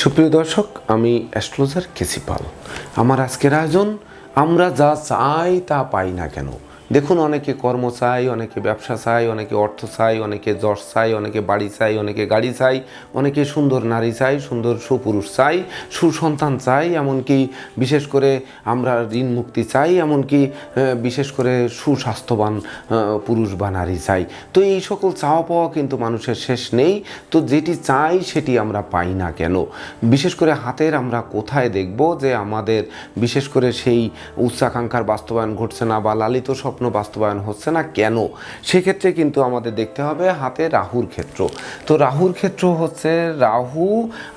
সুপ্রিয় দর্শক, আমি অ্যাস্ট্রোলজার কেসি পাল। আমার আজকের আয়োজন আমরা যা চাই তা পাই না কেন। দেখুন, অনেকে কর্ম চাই, অনেকে ব্যবসা চাই, অনেকে অর্থ চাই, অনেকে যশ চাই, অনেকে বাড়ি চাই, অনেকে গাড়ি চাই, অনেকে সুন্দর নারী চাই, সুন্দর সুপুরুষ চাই, সুসন্তান চাই, এমনকি বিশেষ করে আমরা ঋণ মুক্তি চাই, এমনকি বিশেষ করে সুস্বাস্থ্যবান পুরুষ বা নারী চাই। তো এই সকল চাওয়া পাওয়া কিন্তু মানুষের শেষ নেই। তো যেটি চাই সেটি আমরা পাই না কেন? বিশেষ করে হাতের আমরা কোথায় দেখব যে আমাদের বিশেষ করে সেই উচ্চাকাঙ্ক্ষার বাস্তবায়ন ঘটছে না বা লালিত স্বপ্ন বাস্তবায়ন হচ্ছে না কেন? সেক্ষেত্রে কিন্তু আমাদের দেখতে হবে হাতে রাহুর ক্ষেত্র। তো রাহুর ক্ষেত্র হচ্ছে, রাহু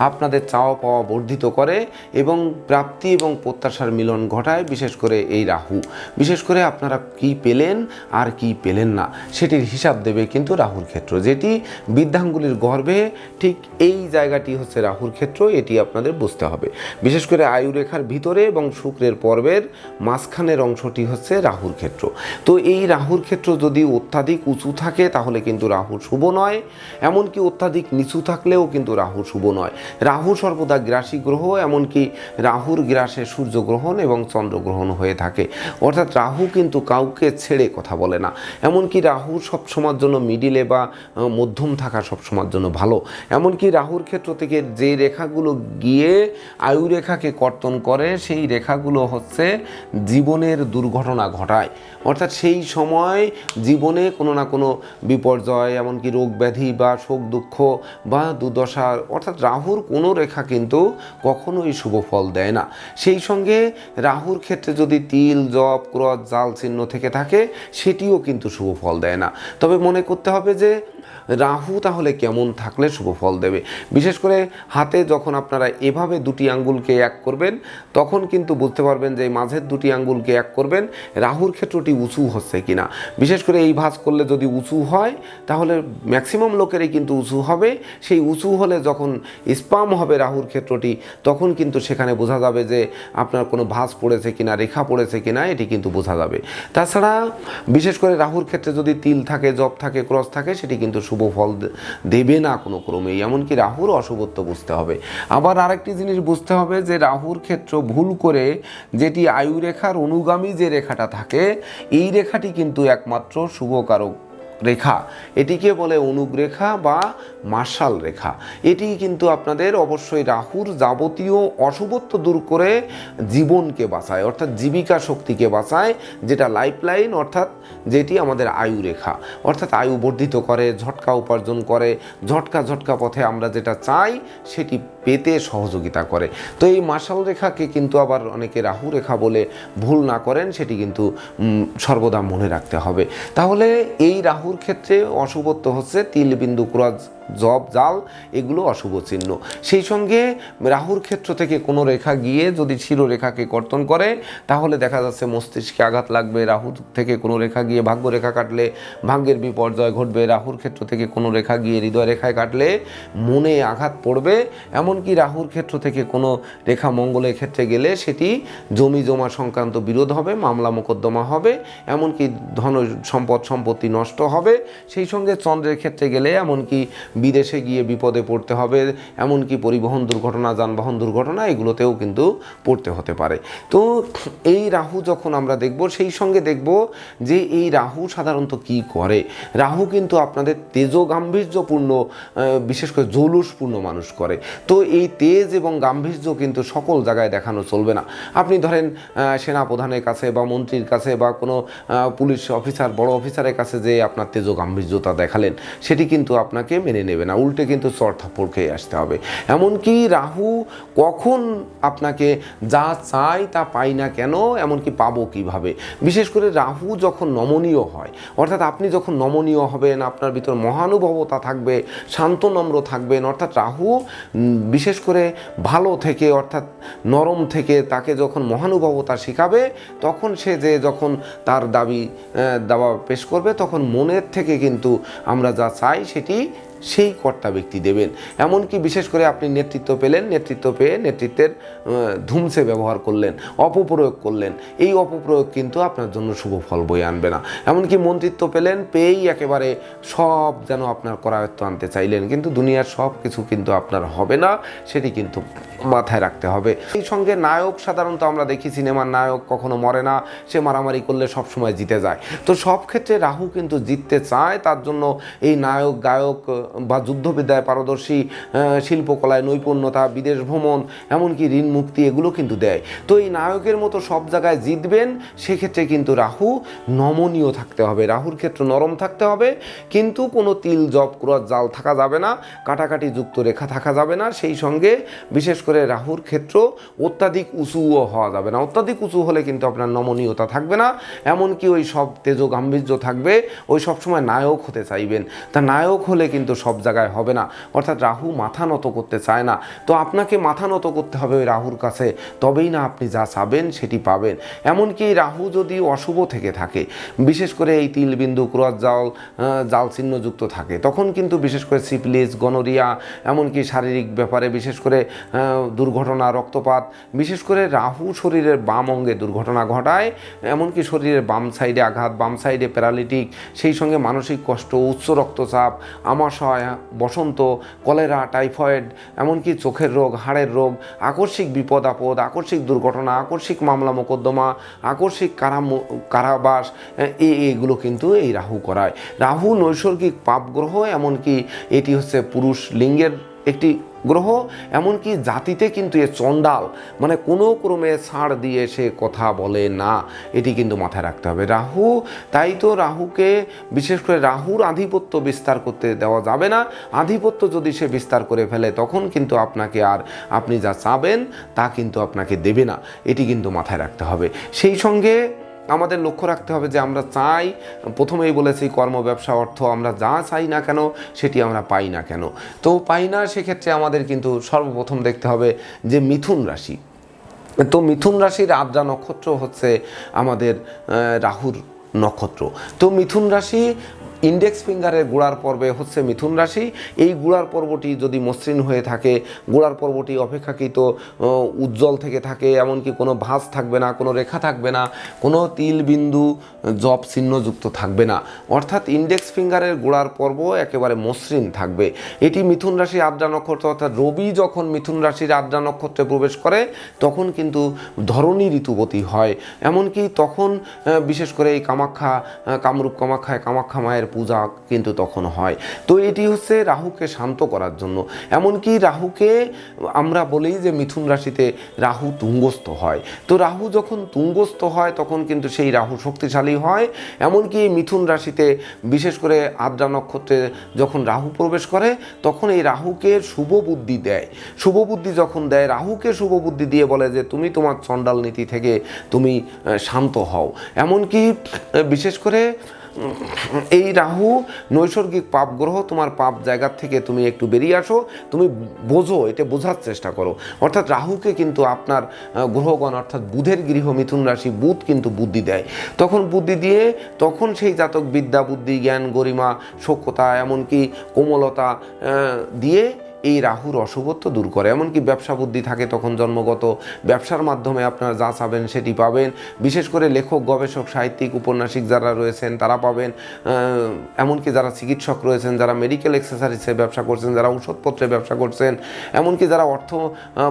আপনাদের চাওয়া পাওয়া বর্ধিত করে এবং প্রাপ্তি এবং প্রত্যাশার মিলন ঘটায়। বিশেষ করে এই রাহু বিশেষ করে আপনারা কি পেলেন আর কি পেলেন না সেটির হিসাব দেবে কিন্তু রাহুর ক্ষেত্র, যেটি বৃদ্ধাঙ্গুলির গর্ভে ঠিক এই জায়গাটি হচ্ছে রাহুর ক্ষেত্র। এটি আপনাদের বুঝতে হবে। বিশেষ করে আয়ুরেখার ভিতরে এবং শুক্রের পর্বের মাঝখানের অংশটি হচ্ছে রাহুর ক্ষেত্র। তো এই রাহুর ক্ষেত্র যদি অত্যাধিক উঁচু থাকে তাহলে কিন্তু রাহু শুভ নয়, এমনকি অত্যাধিক নিচু থাকলেও কিন্তু রাহু শুভ নয়। রাহু সর্বদা গ্রাসী গ্রহ, এমনকি রাহুর গ্রাসে সূর্যগ্রহণ এবং চন্দ্রগ্রহণ হয়ে থাকে। অর্থাৎ রাহু কিন্তু কাউকে ছেড়ে কথা বলে না। এমনকি রাহু সবসময়ের জন্য মিডিলে বা মধ্যম থাকা সবসময়ের জন্য ভালো। এমনকি রাহুর ক্ষেত্র থেকে যে রেখাগুলো গিয়ে আয়ুরেখাকে কর্তন করে সেই রেখাগুলো হচ্ছে জীবনের দুর্ঘটনা ঘটায়। অর্থাৎ সেই সময় জীবনে কোনো না কোনো বিপর্যয়, এমনকি রোগ ব্যাধি বা শোক দুঃখ বা দুর্দশা, অর্থাৎ রাহুর কোনো রেখা কিন্তু কখনোই শুভ ফল দেয় না। সেই সঙ্গে রাহুর ক্ষেত্রে যদি তিল, জপ, ক্রস, জাল চিহ্ন থেকে থাকে সেটিও কিন্তু শুভ ফল দেয় না। তবে মনে করতে হবে যে রাহু তাহলে কেমন থাকলে শুভ ফল দেবে। বিশেষ করে হাতে যখন আপনারা এভাবে দুটি আঙ্গুলকে এক করবেন তখন কিন্তু বুঝতে পারবেন যে মাঝের দুটি আঙ্গুলকে এক করবেন রাহুর ক্ষেত্রটি উঁচু হচ্ছে কিনা। বিশেষ করে এই ভাঁজ করলে যদি উঁচু হয় তাহলে ম্যাক্সিমাম লোকেরই কিন্তু উঁচু হবে। সেই উঁচু হলে যখন স্পাম হবে রাহুর ক্ষেত্রটি তখন কিন্তু সেখানে বোঝা যাবে যে আপনার কোনো ভাঁজ পড়েছে কিনা, রেখা পড়েছে কিনা, এটি কিন্তু বোঝা যাবে। তাছাড়া বিশেষ করে রাহুর ক্ষেত্রে যদি তিল থাকে, জপ থাকে, ক্রস থাকে সেটি কিন্তু শুভ ফল দেবে না কোনো ক্রমেই। এমনকি রাহুর অশুভত্ব বুঝতে হবে। আবার আরেকটি জিনিস বুঝতে হবে যে রাহুর ক্ষেত্র ভুল করে যেটি আয়ুরেখার অনুগামী যে রেখাটা থাকে এই রেখাটি কিন্তু একমাত্র শুভকারক রেখা। এটিকে বলে অনুগ্রেখা বা মার্শাল রেখা। এটি কিন্তু আপনাদের অবশ্যই রাহুর যাবতীয় অশুভত্ব দূর করে জীবনকে বাঁচায়, অর্থাৎ জীবিকা শক্তিকে বাঁচায়, যেটা লাইফ লাইন, অর্থাৎ যেটি আমাদের আয়ু রেখা, অর্থাৎ আয়ু বর্ধিত করে, ঝটকা উপার্জন করে, ঝটকা পথে আমরা যেটা চাই সেটি পেতে সহযোগিতা করে। তো এই মার্শাল রেখাকে কিন্তু আবার অনেকে রাহু রেখা বলে ভুল না করেন, সেটি কিন্তু সর্বদা মনে রাখতে হবে। তাহলে এই রাহুর ক্ষেত্রে অশুভত্ব হচ্ছে তিল, বিন্দু, ক্রস, জপ, জাল, এগুলো অশুভ চিহ্ন। সেই সঙ্গে রাহুর ক্ষেত্র থেকে কোনো রেখা গিয়ে যদি শিরোরেখাকে কর্তন করে তাহলে দেখা যাচ্ছে মস্তিষ্কে আঘাত লাগবে। রাহুর থেকে কোনো রেখা গিয়ে ভাগ্য রেখা কাটলে ভাগ্যের বিপর্যয় ঘটবে। রাহুর ক্ষেত্র থেকে কোনো রেখা গিয়ে হৃদয় রেখায় কাটলে মনে আঘাত পড়বে। এমনকি রাহুর ক্ষেত্র থেকে কোনো রেখা মঙ্গলের ক্ষেত্রে গেলে সেটি জমি জমা সংক্রান্ত বিরোধ হবে, মামলা মোকদ্দমা হবে, এমনকি ধন সম্পত্তি নষ্ট হবে। সেই সঙ্গে চন্দ্রের ক্ষেত্রে গেলে এমনকি বিদেশে গিয়ে বিপদে পড়তে হবে, এমনকি পরিবহন দুর্ঘটনা, যানবাহন দুর্ঘটনা, এগুলোতেও কিন্তু পড়তে হতে পারে। তো এই রাহু যখন আমরা দেখব সেই সঙ্গে দেখব যে এই রাহু সাধারণত কি করে। রাহু কিন্তু আপনাদের তেজ গাম্ভীর্যপূর্ণ, বিশেষ করে জৌলুসপূর্ণ মানুষ করে। তো এই তেজ এবং গাম্ভীর্য কিন্তু সকল জায়গায় দেখানো চলবে না। আপনি ধরেন সেনাপ্রধানের কাছে বা মন্ত্রীর কাছে বা কোনো পুলিশ অফিসার, বড় অফিসারের কাছে যে আপনার তেজ গাম্ভীর্যতা দেখালেন সেটি কিন্তু আপনাকে মেনে নেবে না, উল্টে কিন্তু চর থাপ্পড় খেয়ে আসতে হবে। এমনকি রাহু কখন আপনাকে যা চাই তা পাই না কেন, এমনকি পাবো কিভাবে। বিশেষ করে রাহু যখন নমনীয় হয়, অর্থাৎ আপনি যখন নমনীয় হবেন, আপনার ভিতর মহানুভবতা থাকবে, শান্ত নম্র থাকবেন, অর্থাৎ রাহু বিশেষ করে ভালো থেকে, অর্থাৎ নরম থেকে তাকে যখন মহানুভবতা শেখাবে তখন সে যে যখন তার দাবি দাবা পেশ করবে তখন মনের থেকে কিন্তু আমরা যা চাই সেটি সেই কর্তা ব্যক্তি দেবেন। এমনকি বিশেষ করে আপনি নেতৃত্ব পেলেন, নেতৃত্ব পেয়ে নেতৃত্বের ধুমসে ব্যবহার করলেন, অপপ্রয়োগ করলেন, এই অপপ্রয়োগ কিন্তু আপনার জন্য শুভ ফল বয়ে আনবে না। এমনকি মন্ত্রিত্ব পেলেন, পেয়েই একেবারে সব যেন আপনার করায়ত্ত আনতে চাইলেন, কিন্তু দুনিয়ার সব কিছু কিন্তু আপনার হবে না, সেটি কিন্তু মাথায় রাখতে হবে। এই সঙ্গে নায়ক, সাধারণত আমরা দেখি সিনেমার নায়ক কখনো মরে না, সে মারামারি করলে সবসময় জিতে যায়। তো সব ক্ষেত্রে রাহু কিন্তু জিততে চায়, তার জন্য এই নায়ক, গায়ক বা যুদ্ধবিদ্যায় পারদর্শী, শিল্পকলায় নৈপুণ্যতা, বিদেশ ভ্রমণ, এমনকি ঋণ মুক্তি, এগুলো কিন্তু দেয়। তো এই নায়কের মতো সব জায়গায় জিতবেন, সেক্ষেত্রে কিন্তু রাহু নমনীয় থাকতে হবে, রাহুর ক্ষেত্র নরম থাকতে হবে, কিন্তু কোনো তিল জব ক্রস জাল থাকা যাবে না, কাটাকাটি যুক্ত রেখা থাকা যাবে না। সেই সঙ্গে বিশেষ করে রাহুর ক্ষেত্র অত্যাধিক উঁচুও হওয়া যাবে না। অত্যাধিক উঁচু হলে কিন্তু আপনার নমনীয়তা থাকবে না, এমনকি ওই সব তেজ গাম্ভীর্য থাকবে, ওই সবসময় নায়ক হতে চাইবেন, তা নায়ক হলে কিন্তু সব জায়গায় হবে না। অর্থাৎ রাহু মাথা নত করতে চায় না, তো আপনাকে মাথা নত করতে হবে ওই রাহুর কাছে, তবেই না আপনি যা চাবেন সেটি পাবেন। এমনকি রাহু যদি অশুভ থেকে থাকে, বিশেষ করে এই তিলবিন্দু, ক্রস জাল চিহ্নযুক্ত থাকে, তখন কিন্তু বিশেষ করে সিফিলিস, গনোরিয়া, এমনকি শারীরিক ব্যাপারে বিশেষ করে দুর্ঘটনা, রক্তপাত, বিশেষ করে রাহু শরীরের বাম অঙ্গে দুর্ঘটনা ঘটায়, এমনকি শরীরের বাম সাইডে আঘাত, বাম সাইডে প্যারালিটিক, সেই সঙ্গে মানসিক কষ্ট, উচ্চ রক্তচাপ, আমাশয়, বসন্ত, কলেরা, টাইফয়েড, এমনকি চোখের রোগ, হাড়ের রোগ, আকস্মিক বিপদ আপদ, আকস্মিক দুর্ঘটনা, আকস্মিক মামলা মোকদ্দমা, আকস্মিক কারাবাস, এগুলো কিন্তু এই রাহু করায়। রাহু নৈসর্গিক পাপ গ্রহ, এমনকি এটি হচ্ছে পুরুষ লিঙ্গের একটি গ্রহ, এমনকি জাতিতে কিন্তু এ চণ্ডাল, মানে কোনো ক্রমে ছাড় দিয়ে সে কথা বলে না, এটি কিন্তু মাথায় রাখতে হবে। রাহু, তাই তো রাহুকে বিশেষ করে রাহুর আধিপত্য বিস্তার করতে দেওয়া যাবে না। আধিপত্য যদি সে বিস্তার করে ফেলে, তখন কিন্তু আপনাকে আর আপনি যা চাবেন তা কিন্তু আপনাকে দেবে না, এটি কিন্তু মাথায় রাখতে হবে। সেই সঙ্গে আমাদের লক্ষ্য রাখতে হবে যে আমরা চাই, প্রথমেই বলেছি কর্ম, ব্যবসা, অর্থ, আমরা যা চাই না কেন সেটি আমরা পাই না কেন। তো পাই না, সেক্ষেত্রে আমাদের কিন্তু সর্বপ্রথম দেখতে হবে যে মিথুন রাশি। তো মিথুন রাশির আদ্রা নক্ষত্র হচ্ছে আমাদের রাহুর নক্ষত্র। তো মিথুন রাশি ইন্ডেক্স ফিঙ্গারের গোড়ার পর্বে হচ্ছে মিথুন রাশি। এই গোড়ার পর্বটি যদি মসৃণ হয়ে থাকে, গোড়ার পর্বটি অপেক্ষাকৃত উজ্জ্বল থেকে থাকে, এমনকি কোনো ভাঁজ থাকবে না, কোনো রেখা থাকবে না, কোনো তিল বিন্দু জব চিহ্নযুক্ত থাকবে না, অর্থাৎ ইন্ডেক্স ফিঙ্গারের গোড়ার পর্ব একেবারে মসৃণ থাকবে। এটি মিথুন রাশির আদ্রা নক্ষত্র, অর্থাৎ রবি যখন মিথুন রাশির আদ্রা নক্ষত্রে প্রবেশ করে, তখন কিন্তু ধরণী ঋতুবতী হয়। এমনকি তখন বিশেষ করে এই কামাখ্যা, কামরূপ কামাখ্যায় কামাখ্যা মায়ের পূজা কিন্তু তখন হয়। তো এটি হচ্ছে রাহুকে শান্ত করার জন্য। এমনকি রাহুকে আমরা বলি যে মিথুন রাশিতে রাহু তুঙ্গস্থ হয়। তো রাহু যখন তুঙ্গস্থ হয়, তখন কিন্তু সেই রাহু শক্তিশালী হয়। এমনকি এই মিথুন রাশিতে বিশেষ করে আদ্রা নক্ষত্রে যখন রাহু প্রবেশ করে, তখন এই রাহুকে শুভ বুদ্ধি দেয়। শুভ বুদ্ধি যখন দেয়, রাহুকে শুভ বুদ্ধি দিয়ে বলে যে তুমি তোমার চণ্ডাল নীতি থেকে তুমি শান্ত হও। এমনকি বিশেষ করে এই রাহু নৈসর্গিক পাপ গ্রহ, তোমার পাপ জায়গার থেকে তুমি একটু বেরিয়ে আসো, তুমি বোঝো, এটা বোঝার চেষ্টা করো। অর্থাৎ রাহুকে কিন্তু আপনার গ্রহগণ, অর্থাৎ বুধের গৃহ মিথুন রাশি, বুধ কিন্তু বুদ্ধি দেয়। তখন বুদ্ধি দিয়ে তখন সেই জাতক বিদ্যা, বুদ্ধি, জ্ঞান, গরিমা, সখ্যতা, এমনকি কোমলতা দিয়ে এই রাহুর অশুভত্ব দূর করে। এমনকি ব্যবসা বুদ্ধি থাকে তখন জন্মগত, ব্যবসার মাধ্যমে আপনারা যা চাবেন সেটি পাবেন। বিশেষ করে লেখক, গবেষক, সাহিত্যিক, উপন্যাসিক যারা রয়েছেন তারা পাবেন। এমনকি যারা চিকিৎসক রয়েছেন, যারা মেডিকেল অ্যাক্সেসরিজের ব্যবসা করছেন, যারা ঔষধপত্রের ব্যবসা করছেন, এমনকি যারা অর্থ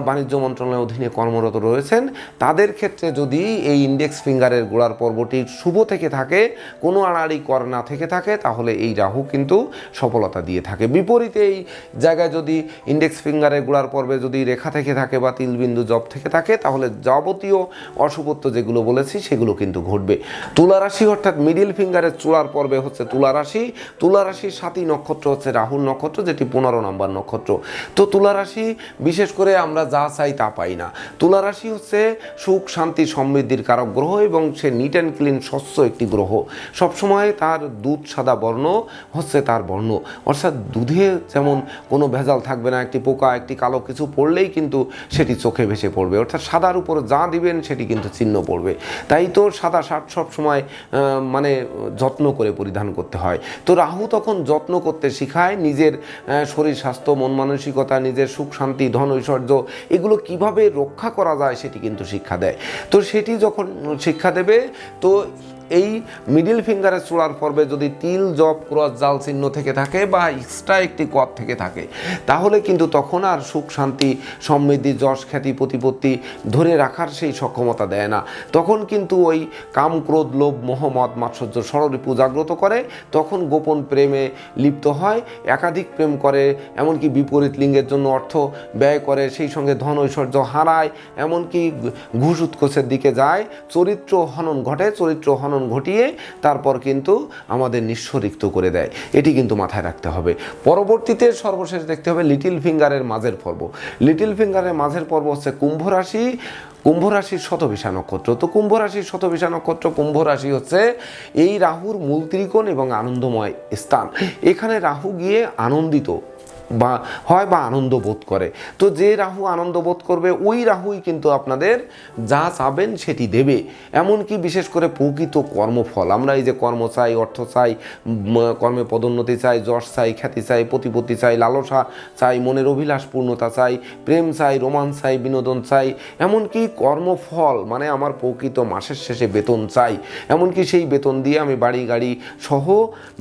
বাণিজ্য মন্ত্রণালয়ের অধীনে কর্মরত রয়েছেন, তাদের ক্ষেত্রে যদি এই ইন্ডেক্স ফিঙ্গারের গোড়ার পর্বটি শুভ থেকে থাকে, কোনো আড়াআড়ি কর না থেকে থাকে, তাহলে এই রাহু কিন্তু সফলতা দিয়ে থাকে। বিপরীতে এই জায়গায় যদি ইন্ডেক্স ফিঙ্গারের গোড়ার পর্বে যদি রেখা থেকে থাকে বা তিলবিন্দু জব থেকে থাকে, তাহলে যাবতীয় অশুভত্ব যেগুলো বলেছি সেগুলো কিন্তু ঘটবে। তুলা রাশি, অর্থাৎ মিডিল ফিঙ্গারের চূড়ার পর্বে হচ্ছে তুলা রাশি। তুলা রাশির 7ই নক্ষত্র হচ্ছে রাহুর নক্ষত্র, যেটি 15 নম্বর নক্ষত্র। তো তুলা রাশি বিশেষ করে আমরা যা চাই তা পাই না। তুলা রাশি হচ্ছে সুখ, শান্তি, সমৃদ্ধির কারক গ্রহ, এবং সে নিট অ্যান্ড ক্লিন, স্বচ্ছ একটি গ্রহ। সবসময় তার দুধ সাদা বর্ণ হচ্ছে তার বর্ণ, অর্থাৎ দুধে যেমন কোনো ভেজাল থাকবে না, একটি পোকা একটি কালো কিছু পড়লেই কিন্তু সেটি চোখে ভেসে পড়বে, অর্থাৎ সাদার উপর যা দিবেন সেটি কিন্তু চিহ্ন পড়বে। তাই তো সাদা শার্ট সব সময় মানে যত্ন করে পরিধান করতে হয়। তো রাহু তখন যত্ন করতে শেখায় নিজের শরীর স্বাস্থ্য, মন মানসিকতা, নিজের সুখ শান্তি, ধন ঐশ্বর্য এগুলো কিভাবে রক্ষা করা যায় সেটি কিন্তু শিক্ষা দেয়। তো সেটি যখন শিক্ষা দেবে, তো এই মিডিল ফিঙ্গারের চূড়ার পর্বে যদি তিল, জপ, ক্রস, জাল চিহ্ন থেকে থাকে বা এক্সট্রা একটি কর থেকে থাকে, তাহলে কিন্তু তখন আর সুখ শান্তি, সমৃদ্ধি, যশ, খ্যাতি, প্রতিপত্তি ধরে রাখার সেই সক্ষমতা দেয় না। তখন কিন্তু ওই কাম, ক্রোধ, লোভ, মোহ, মদ, মাৎসর্য ষড়রিপু জাগ্রত করে। তখন গোপন প্রেমে লিপ্ত হয়, একাধিক প্রেম করে, এমনকি বিপরীত লিঙ্গের জন্য অর্থ ব্যয় করে, সেই সঙ্গে ধন ঐশ্বর্য হারায়, এমনকি ঘুষ উৎকোচের দিকে যায়, চরিত্র হনন ঘটে। চরিত্র হনন ঘটিয়ে তারপর কিন্তু আমাদের নিঃস্বরিক্ত করে দেয়। এটি কিন্তু মাথায় রাখতে হবে। পরবর্তীতে সর্বশেষ দেখতে হবে লিটিল ফিঙ্গারের মাঝের পর্ব। লিটিল ফিঙ্গারের মাঝের পর্ব হচ্ছে কুম্ভ রাশি। কুম্ভ রাশির শতভিষা নক্ষত্র। তো কুম্ভ রাশির শতভিষা নক্ষত্র, কুম্ভ রাশি হচ্ছে এই রাহুর মূল ত্রিকোণ এবং আনন্দময় স্থান। এখানে রাহু গিয়ে আনন্দিত বা হয় বা আনন্দ বোধ করে। তো যে রাহু আনন্দ বোধ করবে ওই রাহুই কিন্তু আপনাদের যা চাবেন সেটি দেবে। এমনকি বিশেষ করে প্রকৃত কর্মফল, আমরা এই যে কর্ম চাই, অর্থ চাই, কর্মে পদোন্নতি চাই, যশ চাই, খ্যাতি চাই, প্রতিপত্তি চাই, লালসা চাই, মনের অভিলাষ পূর্ণতা চাই, প্রেম চাই, রোমান্স চাই, বিনোদন চাই, এমনকি কর্মফল মানে আমার প্রকৃত মাসের শেষে বেতন চাই, এমনকি সেই বেতন দিয়ে আমি বাড়ি গাড়ি সহ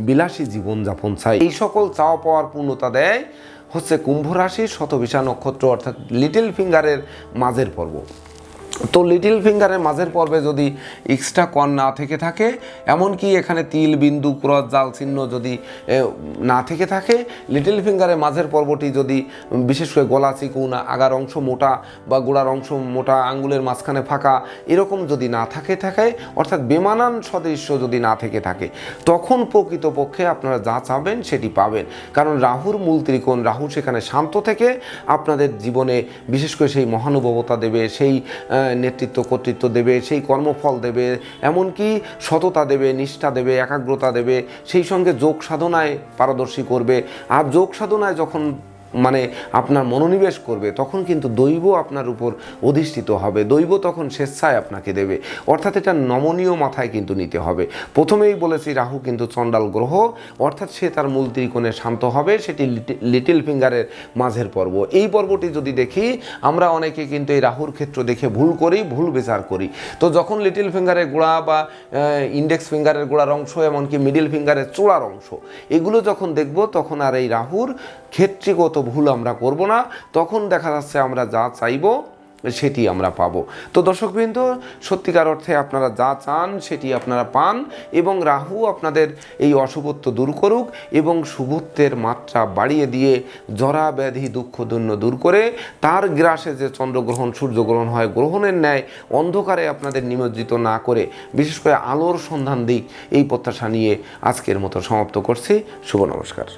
বিলাসী জীবনযাপন চাই। এই সকল চাওয়া পাওয়ার পূর্ণতা দেয় হচ্ছে কুম্ভ রাশির শতভিষা নক্ষত্র, অর্থাৎ লিটিল ফিঙ্গারের মাঝের পর্ব। তো লিটিল ফিঙ্গারের মাঝের পর্বে যদি এক্সট্রা কর্ন না থেকে থাকে, এমনকি এখানে তিল, বিন্দু, ক্রস, জাল চিহ্ন যদি না থেকে থাকে, লিটিল ফিঙ্গারের মাঝের পর্বটি যদি বিশেষ করে গলা চিকুন, আগার অংশ মোটা বা গোড়ার অংশ মোটা, আঙ্গুলের মাঝখানে ফাঁকা এরকম যদি না থাকে অর্থাৎ বেমানান সদৃশ্য যদি না থেকে থাকে, তখন প্রকৃতপক্ষে আপনারা যা চাবেন সেটি পাবেন। কারণ রাহুর মূল ত্রিকোণ, রাহু সেখানে শান্ত থেকে আপনাদের জীবনে বিশেষ করে সেই মহানুভবতা দেবে, সেই নেতৃত্ব কর্তৃত্ব দেবে, সেই কর্মফল দেবে, এমনকি সততা দেবে, নিষ্ঠা দেবে, একাগ্রতা দেবে, সেই সঙ্গে যোগ সাধনায় পারদর্শী করবে। আর যোগ সাধনায় যখন মানে আপনার মনোনিবেশ করবে, তখন কিন্তু দৈব আপনার উপর অধিষ্ঠিত হবে, দৈব তখন স্বেচ্ছায় আপনাকে দেবে। অর্থাৎ এটা নমনীয় মাথায় কিন্তু নিতে হবে। প্রথমেই বলেছি রাহু কিন্তু চণ্ডাল গ্রহ, অর্থাৎ সে তার মূল ত্রিকোণে শান্ত হবে, সেটি লিটিল ফিঙ্গারের মাঝের পর্ব। এই পর্বটি যদি দেখি আমরা অনেকে কিন্তু এই রাহুর ক্ষেত্র দেখে ভুল করি, ভুল বিচার করি। তো যখন লিটিল ফিঙ্গারের গোড়া বা ইন্ডেক্স ফিঙ্গারের গোড়ার অংশ, এমনকি মিডিল ফিঙ্গারের চূড়ার অংশ, এগুলো যখন দেখব তখন আর এই রাহুর ক্ষেত্রগত ভুল আমরা করব না। তখন দেখা যাচ্ছে আমরা যা চাইব সেটি আমরা পাবো। তো দর্শকবৃন্দ, সত্যিকার অর্থে আপনারা যা চান সেটি আপনারা পান, এবং রাহু আপনাদের এই অশুভত্ব দূর করুক এবং শুভত্বের মাত্রা বাড়িয়ে দিয়ে জরা ব্যাধি দুঃখ দৈন্য দূর করে তার গ্রাসে যে চন্দ্রগ্রহণ, সূর্যগ্রহণ হয়, গ্রহণের ন্যায় অন্ধকারে আপনাদের নিমজ্জিত না করে বিশেষ করে আলোর সন্ধান দিক, এই প্রত্যাশা নিয়ে আজকের মতো সমাপ্ত করছি। শুভ নমস্কার।